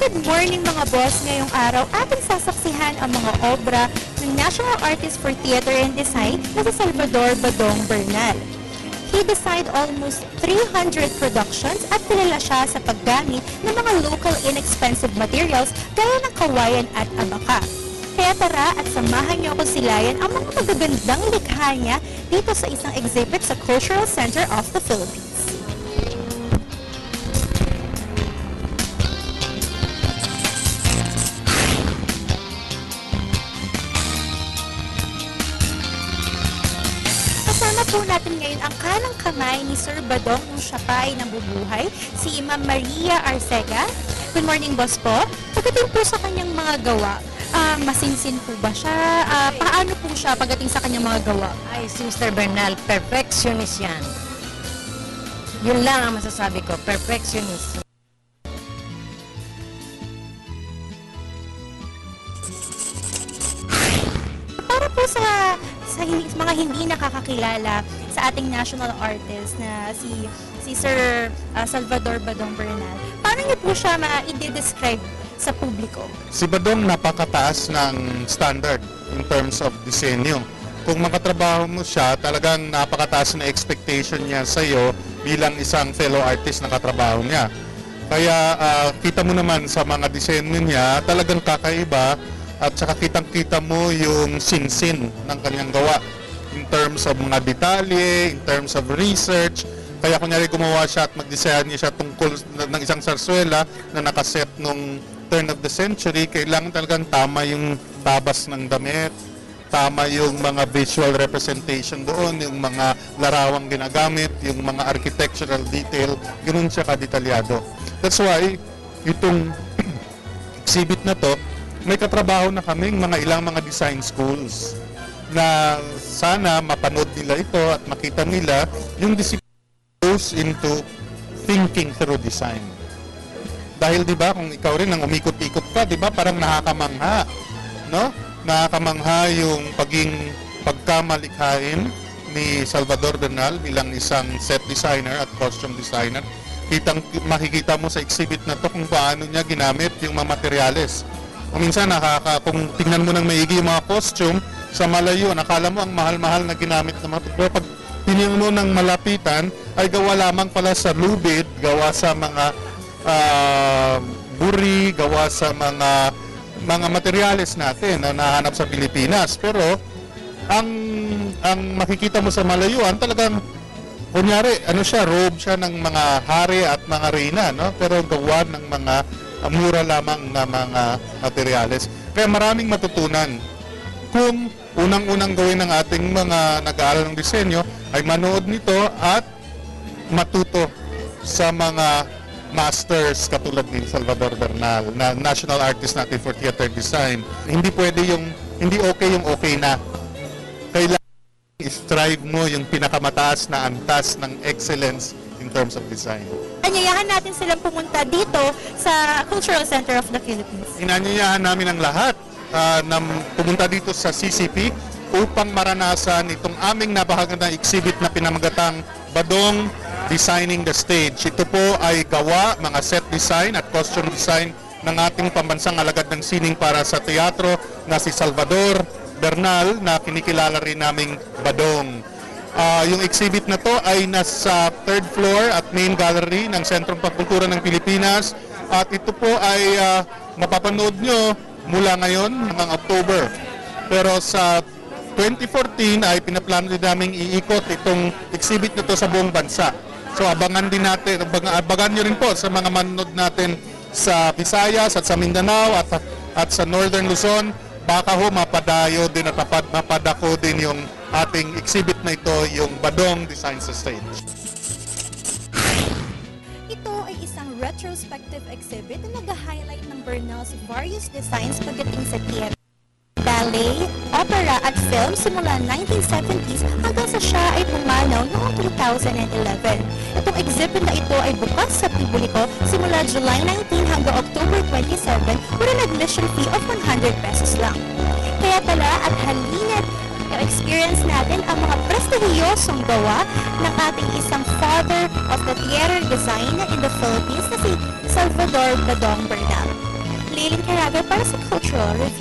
Good morning mga boss! Ngayong araw ating sasaksihan ang mga obra ng National Artist for Theater and Design na si Salvador Badong Bernal. He designed almost 300 productions at kilala siya sa paggamit ng mga local inexpensive materials gaya ng kawayan at abaka. Kaya tara at samahan niyo ako silayan ang mga magagandang likha niya dito sa isang exhibit sa Cultural Center of the Philippines. Kasama po natin ngayon ang kanang kamay ni Sir Badong nung siya pa ay nabubuhay, si Ma'am Maria Arcega. Good morning, boss po. Pagdating po sa kanyang mga gawa, masinsin po ba siya? Paano po siya pagdating sa kanyang mga gawa? Ay, si Mr. Bernal, perfectionist yan. Yun lang ang masasabi ko, perfectionist. Para po sa mga hindi nakakakilala sa ating national artist na si Sir Salvador Badong Bernal, paano niyo po siya ma-i-describe sa publiko? Si Badong napakataas ng standard in terms of disenyo. Kung makatrabaho mo siya, talagang napakataas na expectation niya sa iyo bilang isang fellow artist na katrabaho niya. Kaya kita mo naman sa mga disenyo niya, talagang kakaiba at saka kitang-kita mo yung sinsin ng kanyang gawa in terms of mga detalye, in terms of research. Kaya kunyari gumawa siya at mag-design niya siya tungkol ng isang sarsuela na nakaset nung turn of the century, kailangan talagang tama yung tabas ng damit, tama yung mga visual representation doon, yung mga larawang ginagamit, yung mga architectural detail, ganoon siya kadetalyado. That's why itong exhibit na to, may katrabaho na kaming ilang mga design schools na sana mapanood nila ito at makita nila yung discipline goes into thinking through design. Dahil 'di ba kung ikaw rin ang umikot-ikot ka, 'di ba parang nakakamangha, no? Nakakamangha yung pagkamalikhain ni Salvador Bernal bilang isang set designer at costume designer. Makikita mo sa exhibit na to kung paano niya ginamit yung mga materyales. Kung minsan kung tingnan mo ng maigi yung mga costume sa malayo, nakala mo ang mahal-mahal na ginamit na mga, pero pag tingnan mo ng malapitan ay gawa lamang pala sa lubid, gawa sa mga buri, gawa sa mga materyales natin na nahanap sa Pilipinas. Pero ang makikita mo sa malayuan talagang kunyari robe siya ng mga hari at mga reyna, no? Pero gawa ng mga mura lamang na mga materyales. Kaya maraming matutunan kung unang-unang gawin ng ating mga nag-aaral ng disenyo ay manood nito at matuto sa mga masters katulad ni Salvador Bernal na national artist natin for theater design. Hindi okay yung okay na. Kailangan i-strive mo yung pinakamataas na antas ng excellence in terms of design. Anyayahan natin silang pumunta dito sa Cultural Center of the Philippines. Inanyayahan namin ang lahat na pumunta dito sa CCP upang maranasan itong aming napakagandang exhibit na pinamagatang Badong Designing the Stage. Ito po ay gawa, mga set design at costume design ng ating pambansang alagad ng sining para sa teatro na si Salvador Bernal na kinikilala rin naming Badong. Yung exhibit na to ay nasa third floor at main gallery ng Sentrong Pagkultura ng Pilipinas at ito po ay mapapanood nyo mula ngayon hanggang October. Pero sa 2014 ay pinaplano din naming iikot itong exhibit na to sa buong bansa. So abangan din natin, abangan nyo rin po sa mga manonood natin sa Visayas at sa Mindanao at sa Northern Luzon. Baka ho mapadayo din at mapadako din yung ating exhibit na ito, yung Badong Designs the Stage. Ito ay isang retrospective exhibit na nag-highlight ng Bernal's various designs pagdating sa theater, ballet, opera at film simula 1970s hanggang sa siya ay pumanaw noong 2011. Itong exhibit na ito ay bukas sa publiko simula July 19 hanggang October 27 with an admission fee of 100 pesos lang. Kaya tala at halina't experience natin ang mga prestihiyosong gawa ng ating isang father of the theater design in the Philippines na si Salvador Badong Bernal. Leilin Caraga para sa Cultural Review.